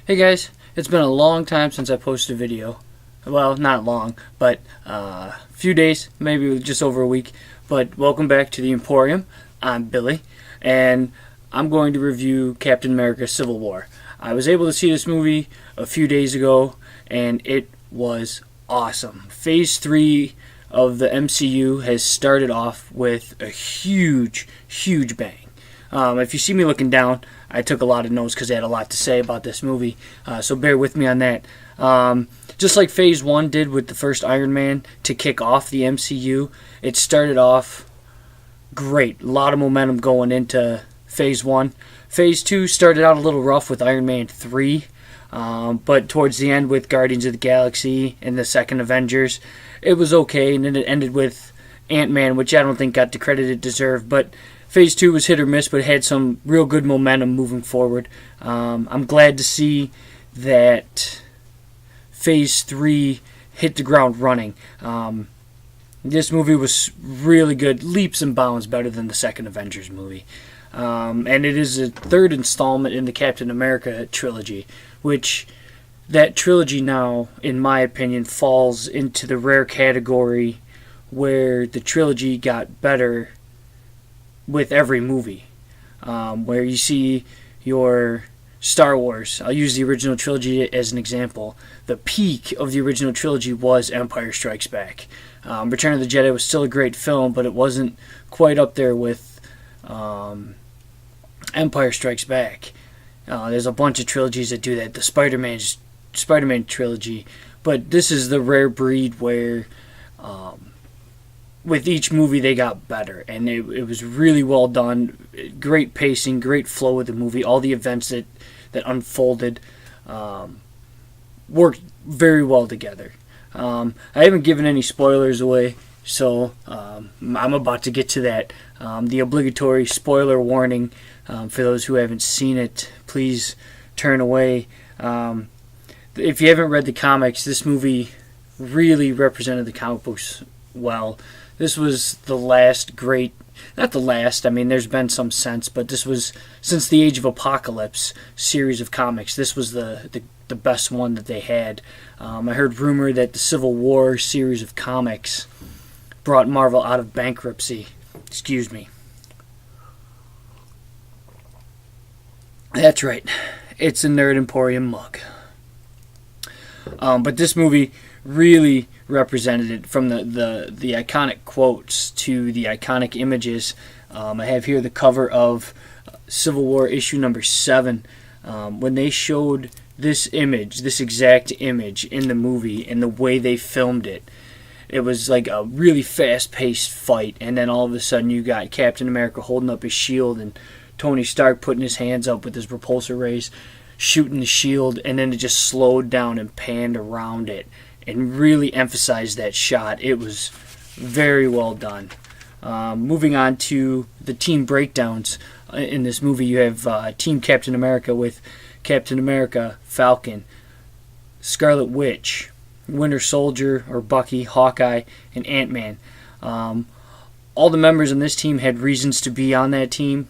Hey guys, it's been a long time since I posted a video. Well, not long, but a few days, maybe just over a week. But welcome back to the Emporium. I'm Billy, and I'm going to review Captain America Civil War. I was able to see this movie a few days ago, and it was awesome. Phase 3 of the MCU has started off with a huge bang. If you see me looking down, I took a lot of notes because I had a lot to say about this movie, so bear with me on that. Just like Phase 1 did with the first Iron Man to kick off the MCU, it started off great. A lot of momentum going into Phase 1. Phase 2 started out a little rough with Iron Man 3, but towards the end with Guardians of the Galaxy and the second Avengers, it was okay, and then it ended with Ant-Man, which I don't think got the credit it deserved, but Phase 2 was hit or miss, but had some real good momentum moving forward. I'm glad to see that Phase 3 hit the ground running. This movie was really good, leaps and bounds better than the second Avengers movie. And it is a third installment in the Captain America trilogy, which that trilogy now, in my opinion, falls into the rare category where the trilogy got better with every movie, where you see your Star Wars. I'll use the original trilogy as an example. The peak of the original trilogy was Empire Strikes Back. Return of the Jedi was still a great film, but it wasn't quite up there with Empire Strikes Back. There's a bunch of trilogies that do that. The Spider-Man trilogy, but this is the rare breed where with each movie they got better, and it was really well done. Great pacing, great flow with the movie. All the events that unfolded worked very well together. I haven't given any spoilers away, so I'm about to get to that. The obligatory spoiler warning for those who haven't seen it. Please turn away. If you haven't read the comics, this movie really represented the comic books well. This was the last great, not the last, I mean there's been some since, but this was, since the Age of Apocalypse series of comics, this was the best one that they had. I heard rumor that the Civil War series of comics brought Marvel out of bankruptcy. Excuse me. That's right, it's a Nerd Emporium mug. But this movie really represented it, from the iconic quotes to the iconic images. I have here the cover of Civil War issue number 7. When they showed this image, this exact image in the movie, and the way they filmed it, it was like a really fast-paced fight, and then all of a sudden you got Captain America holding up his shield and Tony Stark putting his hands up with his repulsor rays, shooting the shield, and then it just slowed down and panned around it and really emphasized that shot. It was very well done. Moving on to the team breakdowns in this movie, you have Team Captain America with Captain America, Falcon, Scarlet Witch, Winter Soldier or Bucky, Hawkeye, and Ant-Man. All the members on this team had reasons to be on that team.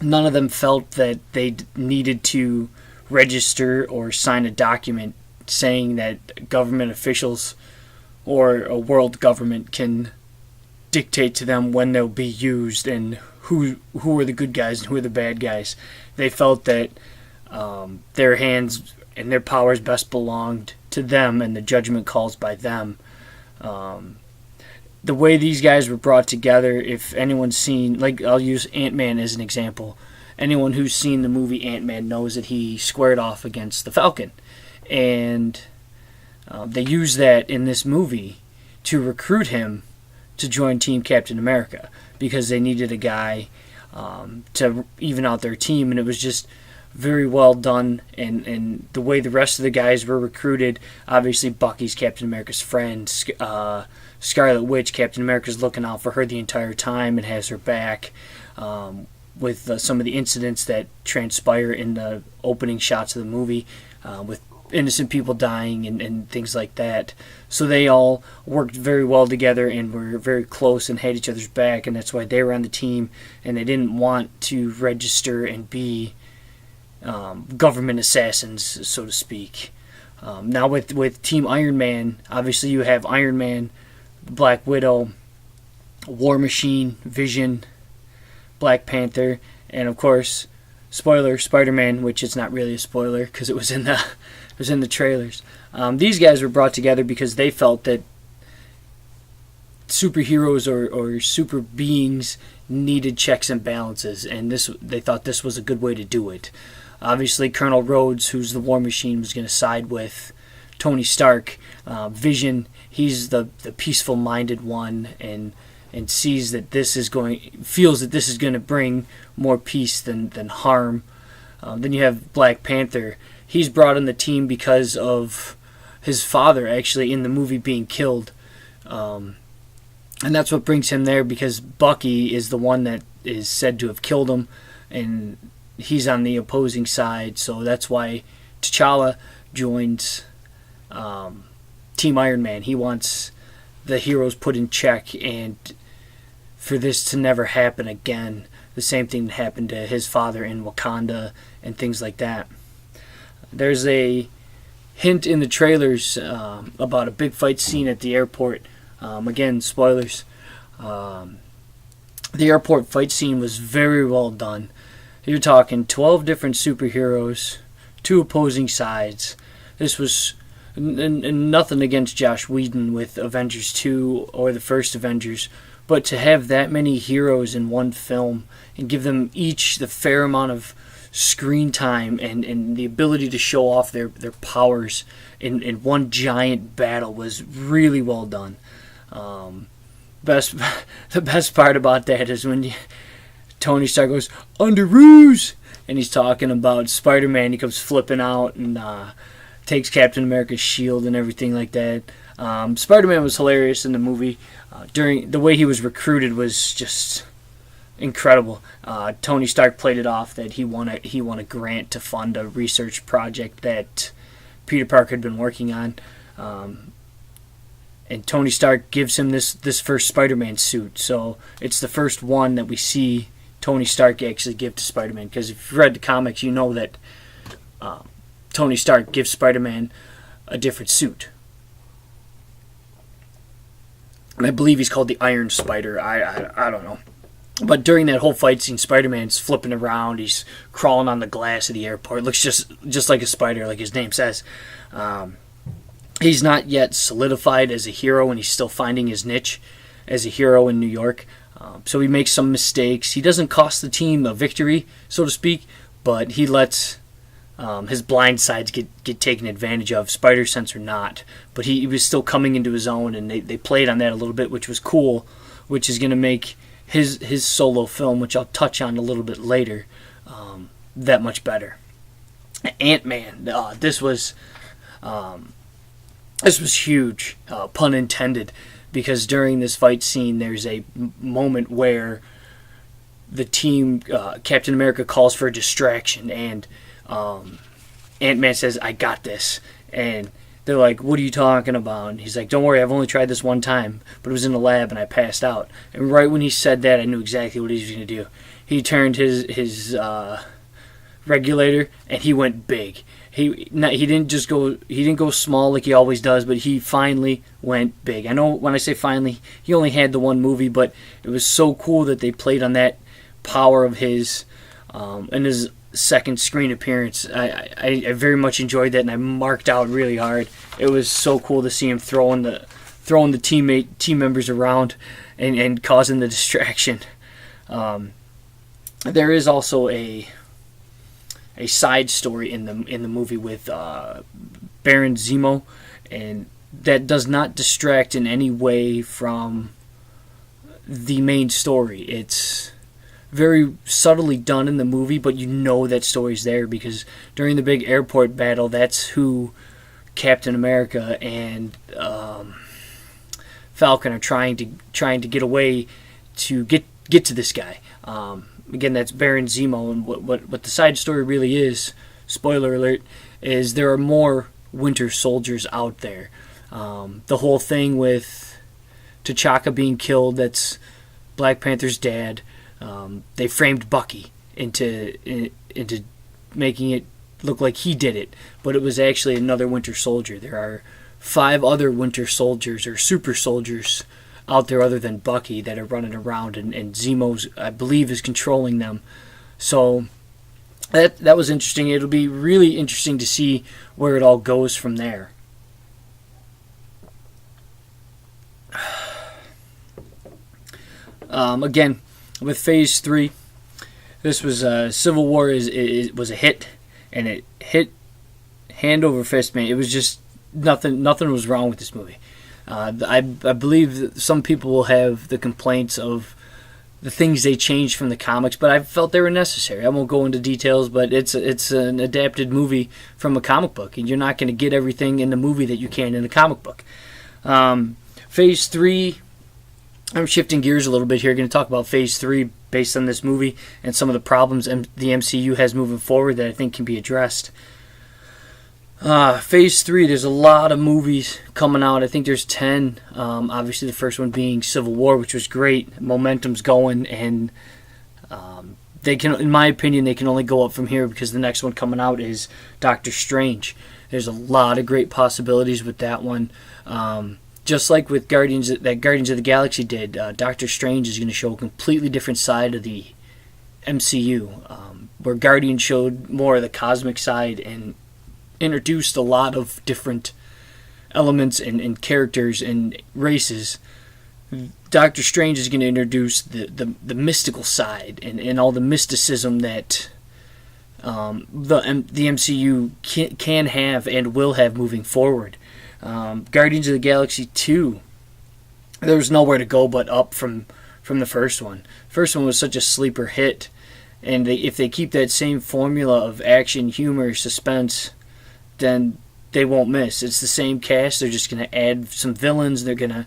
None of them felt that they needed to register or sign a document saying that government officials or a world government can dictate to them when they'll be used and who are the good guys and who are the bad guys. They felt that their hands and their powers best belonged to them, and the judgment calls by them. The way these guys were brought together, if anyone's seen, like I'll use Ant-Man as an example. Anyone who's seen the movie Ant-Man knows that he squared off against the Falcon. And they used that in this movie to recruit him to join Team Captain America, because they needed a guy to even out their team, and it was just very well done. And the way the rest of the guys were recruited, obviously Bucky's Captain America's friend, Scarlet Witch, Captain America's looking out for her the entire time and has her back, with some of the incidents that transpire in the opening shots of the movie, with innocent people dying and things like that. So they all worked very well together and were very close and had each other's back, and that's why they were on the team, and they didn't want to register and be government assassins, so to speak. Now with Team Iron Man, obviously you have Iron Man, Black Widow, War Machine, Vision, Black Panther, and of course, spoiler, Spider-Man, which is not really a spoiler because it was in the trailers. These guys were brought together because they felt that superheroes or super beings needed checks and balances, and they thought this was a good way to do it. Obviously, Colonel Rhodes, who's the War Machine, was going to side with Tony Stark. Vision, he's the peaceful-minded one, and feels that this is going to bring more peace than harm. Then you have Black Panther. He's brought in the team because of his father, actually, in the movie being killed. And that's what brings him there, because Bucky is the one that is said to have killed him, and he's on the opposing side. So that's why T'Challa joins Team Iron Man. He wants the heroes put in check, and for this to never happen again. The same thing that happened to his father in Wakanda and things like that. There's a hint in the trailers about a big fight scene at the airport. Again, spoilers. The airport fight scene was very well done. You're talking 12 different superheroes, 2 opposing sides. This was nothing against Joss Whedon with Avengers 2 or the first Avengers, but to have that many heroes in one film and give them each the fair amount of screen time and the ability to show off their powers in one giant battle was really well done. The best part about that is when Tony Stark goes, "Underoos!" and he's talking about Spider-Man. He comes flipping out and takes Captain America's shield and everything like that. Spider-Man was hilarious in the movie. During the way he was recruited was just incredible. Tony Stark played it off that he won a grant to fund a research project that Peter Parker had been working on. And Tony Stark gives him this first Spider-Man suit. So it's the first one that we see Tony Stark actually give to Spider-Man. Because if you've read the comics, you know that Tony Stark gives Spider-Man a different suit. And I believe he's called the Iron Spider. I don't know. But during that whole fight scene, Spider-Man's flipping around. He's crawling on the glass of the airport. Looks just like a spider, like his name says. He's not yet solidified as a hero, and he's still finding his niche as a hero in New York. So he makes some mistakes. He doesn't cost the team a victory, so to speak, but he lets his blind sides get taken advantage of, spider sense or not. But he was still coming into his own, and they played on that a little bit, which was cool, which is going to make his solo film, which I'll touch on a little bit later, that much better. Ant-Man, this was huge, pun intended, because during this fight scene there's a moment where the team, Captain America calls for a distraction, and Ant-Man says, "I got this," and they're like, "What are you talking about?" And he's like, "Don't worry, I've only tried this one time, but it was in the lab and I passed out." And right when he said that, I knew exactly what he was going to do. He turned his regulator and he went big. He didn't go small like he always does, but he finally went big. I know when I say finally, he only had the one movie, but it was so cool that they played on that power of his in his second screen appearance. I very much enjoyed that, and I marked out really hard. It was so cool to see him throwing the team members around and causing the distraction. There is also a side story in the movie with Baron Zemo, and that does not distract in any way from the main story. It's very subtly done in the movie, but you know that story's there because during the big airport battle, that's who Captain America and Falcon are trying to get away to get to this guy. Again, that's Baron Zemo, and what the side story really is, spoiler alert, is there are more Winter Soldiers out there. The whole thing with T'Chaka being killed, that's Black Panther's dad. They framed Bucky into making it look like he did it, but it was actually another Winter Soldier. There are 5 other Winter Soldiers or super soldiers out there other than Bucky that are running around, and Zemo's, I believe, is controlling them. So that was interesting. It'll be really interesting to see where it all goes from there. Again, with Phase 3, this was Civil War was a hit, and it hit hand over fist, man. It was just nothing was wrong with this movie. I believe that some people will have the complaints of the things they changed from the comics, but I felt they were necessary. I won't go into details, but it's an adapted movie from a comic book, and you're not going to get everything in the movie that you can in the comic book. Phase 3, I'm shifting gears a little bit here. Going to talk about Phase 3 based on this movie and some of the problems the MCU has moving forward that I think can be addressed. Phase 3, there's a lot of movies coming out. I think there's 10. Obviously, the first one being Civil War, which was great. Momentum's going, and they can, in my opinion, they can only go up from here because the next one coming out is Doctor Strange. There's a lot of great possibilities with that one. Just like with Guardians of the Galaxy did, Doctor Strange is going to show a completely different side of the MCU, where Guardians showed more of the cosmic side and introduced a lot of different elements and characters and races. Doctor Strange is going to introduce the mystical side and all the mysticism that the MCU can have and will have moving forward. Guardians of the Galaxy 2, there was nowhere to go but up from the first one. First one was such a sleeper hit, and if they keep that same formula of action, humor, suspense, then they won't miss. It's the same cast. They're just going to add some villains. They're going to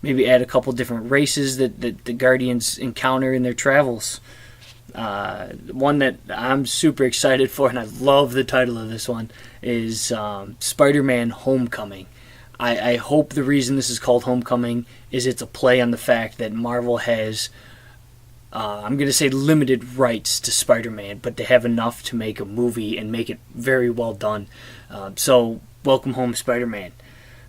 maybe add a couple different races that the Guardians encounter in their travels. One that I'm super excited for, and I love the title of this one, is Spider-Man Homecoming. I hope the reason this is called Homecoming is it's a play on the fact that Marvel has, I'm going to say, limited rights to Spider-Man, but they have enough to make a movie and make it very well done. So, welcome home, Spider-Man.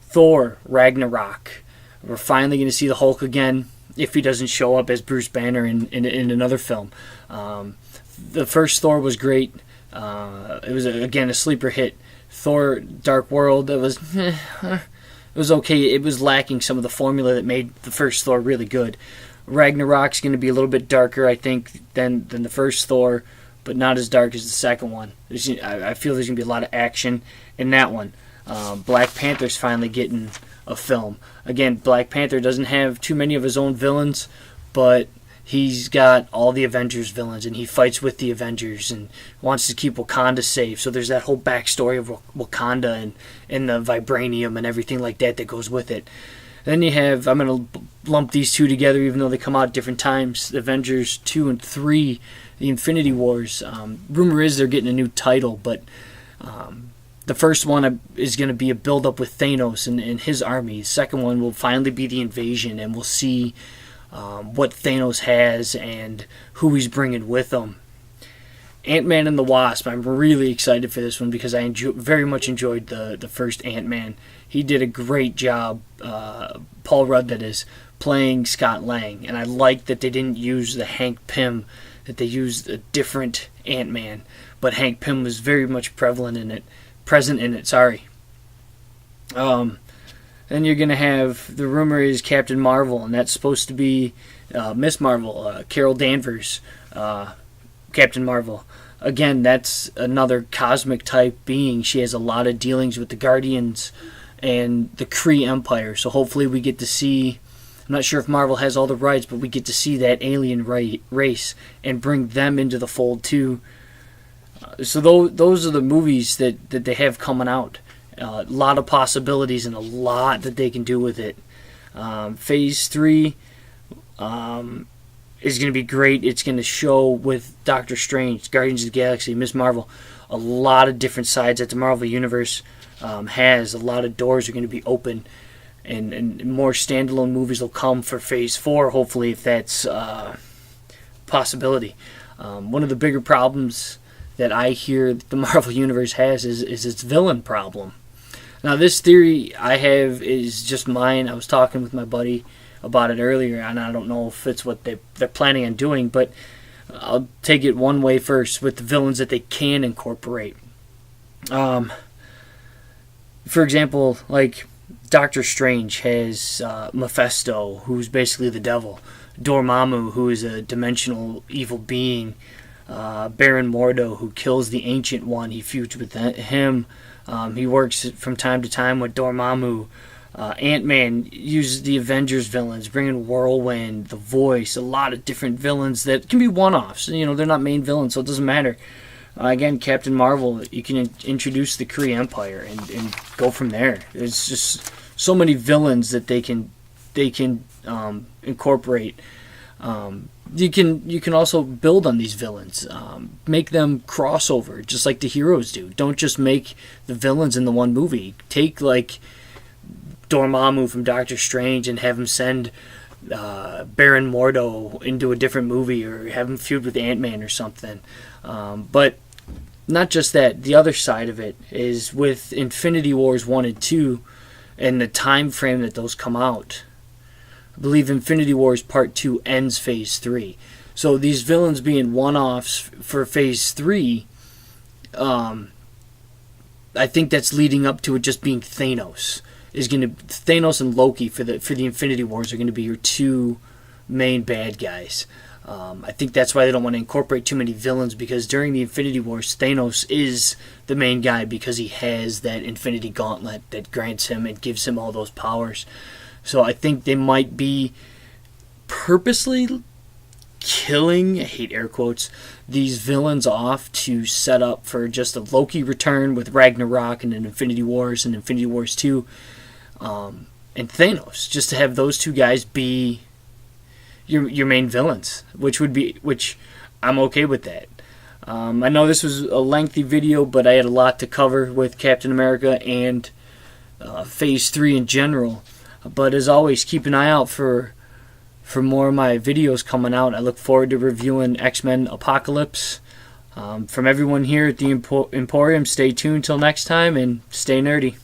Thor, Ragnarok. We're finally going to see the Hulk again, if he doesn't show up as Bruce Banner in another film. The first Thor was great. It was, again, a sleeper hit. Thor, Dark World, it was okay. It was lacking some of the formula that made the first Thor really good. Ragnarok's going to be a little bit darker, I think, than the first Thor, but not as dark as the second one. I feel there's going to be a lot of action in that one. Black Panther's finally getting a film. Again, Black Panther doesn't have too many of his own villains, but he's got all the Avengers villains, and he fights with the Avengers and wants to keep Wakanda safe. So there's that whole backstory of Wakanda and the vibranium and everything like that goes with it. Then you have, I'm going to lump these two together even though they come out at different times, Avengers 2 and 3, the Infinity Wars. Rumor is they're getting a new title, but the first one is going to be a build-up with Thanos and his army. The second one will finally be the invasion, and we'll see what Thanos has and who he's bringing with him. Ant-Man and the Wasp, I'm really excited for this one because I very much enjoyed the first Ant-Man. He did a great job, Paul Rudd that is, playing Scott Lang, and I like that they didn't use the Hank Pym, that they used a different Ant-Man, but Hank Pym was very much present in it. Then you're going to have, the rumor is Captain Marvel, and that's supposed to be Miss Marvel, Carol Danvers, Captain Marvel. Again, that's another cosmic type being. She has a lot of dealings with the Guardians and the Kree Empire, so hopefully we get to see, I'm not sure if Marvel has all the rights, but we get to see that alien race and bring them into the fold too. So those are the movies that they have coming out. A lot of possibilities and a lot that they can do with it. Phase 3 is going to be great. It's going to show with Doctor Strange, Guardians of the Galaxy, Miss Marvel, a lot of different sides that the Marvel Universe has. A lot of doors are going to be open, and more standalone movies will come for Phase 4, hopefully, if that's a possibility. One of the bigger problems that I hear the Marvel Universe has is its villain problem. Now, this theory I have is just mine. I was talking with my buddy about it earlier, and I don't know if it's what they're planning on doing, but I'll take it one way first with the villains that they can incorporate. For example, like Doctor Strange has Mephisto, who's basically the devil. Dormammu, who is a dimensional evil being. Baron Mordo, who kills the Ancient One. He feuds with him. He works from time to time with Dormammu. Ant-Man uses the Avengers villains, bringing Whirlwind, The Voice, a lot of different villains that can be one-offs. You know, they're not main villains, so it doesn't matter. Again, Captain Marvel, you can introduce the Kree Empire and go from there. There's just so many villains that they can incorporate. You can also build on these villains, make them crossover, just like the heroes do. Don't just make the villains in the one movie. Take like Dormammu from Doctor Strange and have him send Baron Mordo into a different movie, or have him feud with Ant-Man or something. But not just that. The other side of it is with Infinity Wars 1 and 2 and the time frame that those come out. I believe Infinity Wars Part 2 ends Phase 3. So these villains being one-offs for Phase 3, I think that's leading up to it just being Thanos. Thanos and Loki for the Infinity Wars are going to be your two main bad guys. I think that's why they don't want to incorporate too many villains, because during the Infinity Wars, Thanos is the main guy because he has that Infinity Gauntlet that grants him and gives him all those powers. So I think they might be purposely killing, I hate air quotes, these villains off to set up for just a Loki return with Ragnarok and then Infinity Wars and Infinity Wars 2 and Thanos, just to have those two guys be your main villains, which I'm okay with that. I know this was a lengthy video, but I had a lot to cover with Captain America and Phase 3 in general. But as always, keep an eye out for more of my videos coming out. I look forward to reviewing X-Men Apocalypse. From everyone here at the Emporium, stay tuned till next time and stay nerdy.